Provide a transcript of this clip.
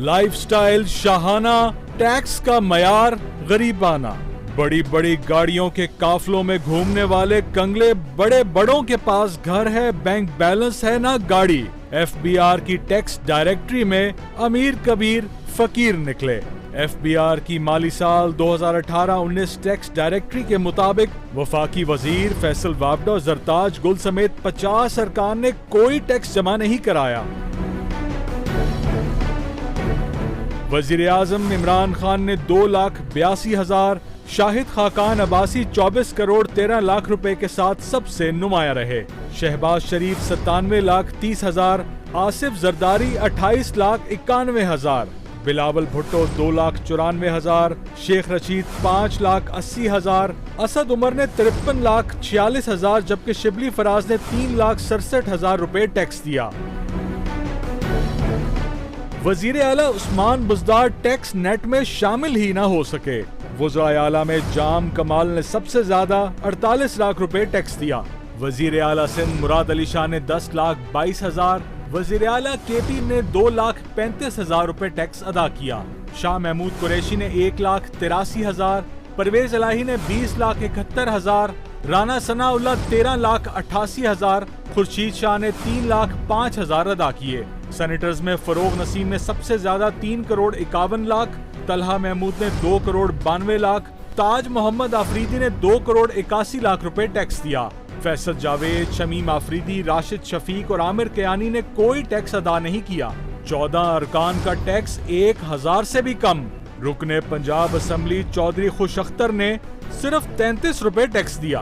Lifestyle Shahana, tax का मयार गरीबाना। बड़ी बड़ी गाड़ियों के काफलों में घूमने वाले कंगले बड़े बड़ों के पास घर है, बैंक बैलेंस है ना गाड़ी। एफबीआर की टैक्स डायरेक्टरी में अमीर कबीर फकीर निकले। एफबीआर की माली साल 2018-19 टैक्स डायरेक्टरी के मुताबिक वफाकी वजीर फैसल वाबडा जरताज गुल समेत 50 अरकान ने कोई टैक्स जमा नहीं कराया। वजीर आजम इमरान खान ने 2,82,000, शाहिद खाकान अब्बासी 24 करोड़ 13 लाख रुपए के साथ सबसे नुमाया रहे। शहबाज शरीफ 97,30,000, आसिफ जरदारी 28,91,000, बिलावल भुट्टो 2,94,000, शेख रशीद 5,80,000, असद उमर ने 53,46,000 जबकि शिबली फराज ने 3,67,000 रुपए टैक्स दिया। वजीर आला उस्मान बुज़दार टैक्स नेट में शामिल ही न हो सके। वज़राए आला में जाम कमाल ने सबसे ज्यादा 48 लाख रुपए टैक्स दिया। वजीर आला सिंध मुराद अली शाह ने 10,22,000, वजीर आला केटी ने 2,35,000 रुपए टैक्स अदा किया। शाह महमूद कुरैशी ने 1,83,000, परवेज इलाही ने 20,71,000, राना सनाउल्लाह 13,88,000, खुर्शीद शाह ने 3,05,000 अदा किए। सेनेटर्स में फरोग नसीम ने सबसे ज्यादा 3 करोड़ 51 लाख, तलहा महमूद ने 2 करोड़ 92 लाख, ताज मोहम्मद आफरीदी ने 2 करोड़ 81 लाख रुपए टैक्स दिया। फैसल जावेद, शमीम आफरीदी, राशिद शफीक और आमिर कयानी ने कोई टैक्स अदा नहीं किया। 14 अरकान का टैक्स 1,000 से भी कम। रुकने पंजाब असेंबली चौधरी खुश अख्तर ने सिर्फ 33 रुपए टैक्स दिया।